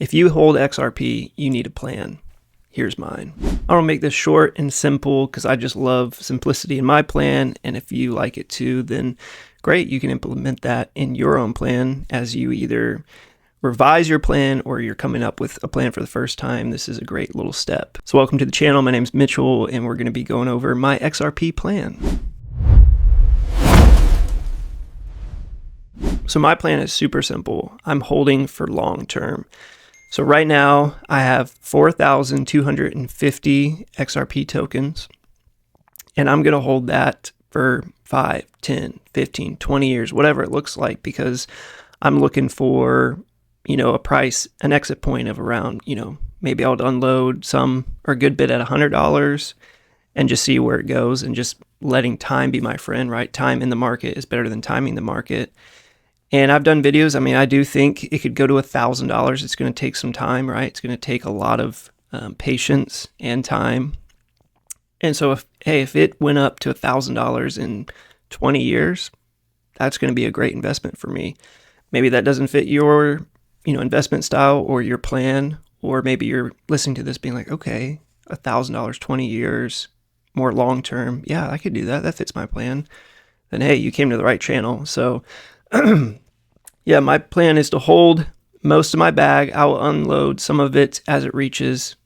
If you hold XRP, you need a plan. Here's mine. I want to make this short and simple because I just love simplicity in my plan. And if you like it too, then great. You can implement that in your own plan as you either revise your plan or you're coming up with a plan for the first time. This is a great little step. So welcome to the channel. My name's Mitchell, and we're going to be going over my XRP plan. So my plan is super simple. I'm holding for long term. So right now I have 4,250 XRP tokens, and I'm going to hold that for 5, 10, 15, 20 years, whatever it looks like, because I'm looking for, a price, an exit point of around, maybe I'll unload some or a good bit at $100 and just see where it goes, and just letting time be my friend, right? Time in the market is better than timing the market. And I've done videos. I do think it could go to $1,000. It's going to take some time, right? It's going to take a lot of patience and time. And so if it went up to $1,000 in 20 years, that's going to be a great investment for me. Maybe that doesn't fit your, investment style or your plan, or maybe you're listening to this being like, okay, $1,000, 20 years, more long-term. Yeah, I could do that. That fits my plan. Then, hey, you came to the right channel. So yeah, my plan is to hold most of my bag. I'll unload some of it as it reaches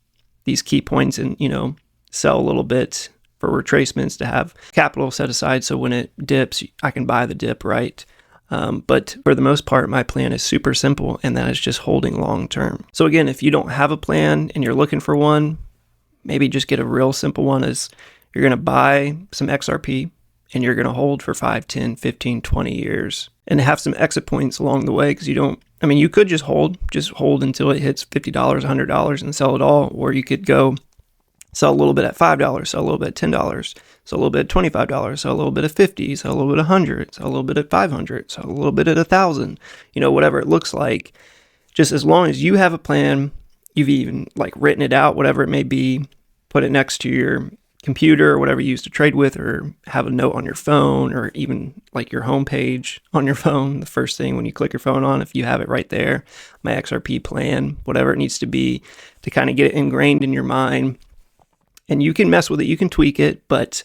these key points and, sell a little bit for retracements to have capital set aside. So when it dips, I can buy the dip, right? But for the most part, my plan is super simple, and that is just holding long term. So again, if you don't have a plan and you're looking for one, maybe just get a real simple one. Is you're going to buy some XRP and you're going to hold for 5, 10, 15, 20 years and have some exit points along the way, because you could just hold until it hits $50, $100 and sell it all. Or you could go sell a little bit at $5, sell a little bit at $10, sell a little bit at $25, sell a little bit at $50, sell a little bit at $100, sell a little bit at $500, sell a little bit at $1,000, whatever it looks like. Just as long as you have a plan, you've even written it out, whatever it may be, put it next to your computer or whatever you use to trade with, or have a note on your phone, or even your homepage on your phone, the first thing when you click your phone on, if you have it right there, my XRP plan, whatever it needs to be to kind of get it ingrained in your mind. And you can mess with it, you can tweak it, but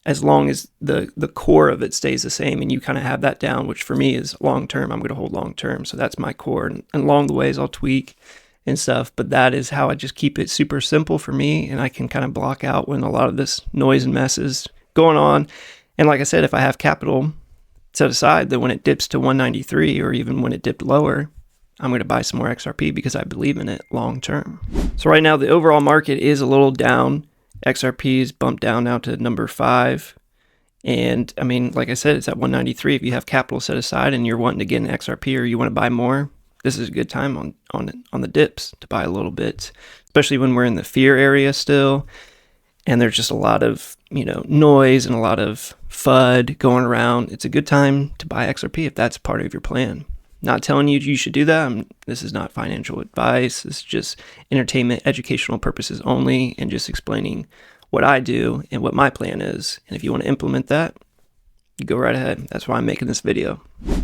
as long as the core of it stays the same and you kind of have that down, which for me is long term, I'm going to hold long term. So that's my core, and along the ways I'll tweak and stuff, but that is how I just keep it super simple for me, and I can kind of block out when a lot of this noise and mess is going on. And like I said, if I have capital set aside, that when it dips to 193, or even when it dipped lower, I'm going to buy some more XRP because I believe in it long term. So right now the overall market is a little down. XRP is bumped down now to number 5. And like I said, it's at 193. If you have capital set aside and you're wanting to get an XRP, or you want to buy more, this is a good time on the dips to buy a little bit, especially when we're in the fear area still. And there's just a lot of, noise and a lot of FUD going around. It's a good time to buy XRP if that's part of your plan. Not telling you should do that. This is not financial advice. It's just entertainment, educational purposes only, and just explaining what I do and what my plan is. And if you want to implement that, you go right ahead. That's why I'm making this video.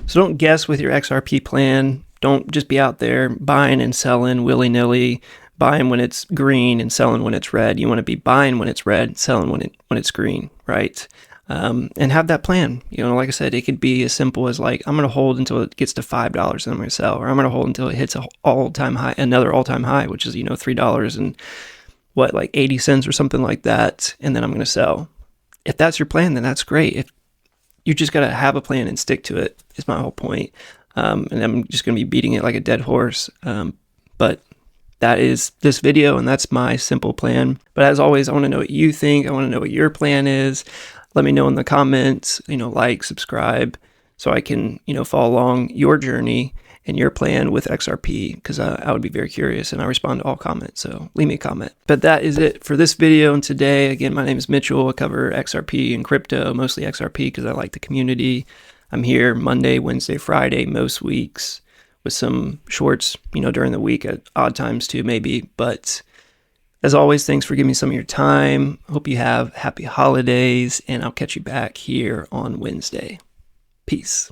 So don't guess with your XRP plan. Don't just be out there buying and selling willy-nilly, buying when it's green and selling when it's red. You want to be buying when it's red, selling when it's green, right? And have that plan. Like I said, it could be as simple as I'm going to hold until it gets to $5 and I'm going to sell, or I'm going to hold until it hits another all-time high, which is, $3 and 80 cents or something like that. And then I'm going to sell. If that's your plan, then that's great. If you just got to have a plan and stick to it, is my whole point. And I'm just going to be beating it like a dead horse. But that is this video, and that's my simple plan. But as always, I want to know what you think. I want to know what your plan is. Let me know in the comments, subscribe, so I can, follow along your journey and your plan with XRP, because I would be very curious, and I respond to all comments. So leave me a comment. But that is it for this video. And today, again, my name is Mitchell. I cover XRP and crypto, mostly XRP because I like the community. I'm here Monday, Wednesday, Friday, most weeks, with some shorts, during the week at odd times too, maybe. But as always, thanks for giving me some of your time. Hope you have happy holidays, and I'll catch you back here on Wednesday. Peace.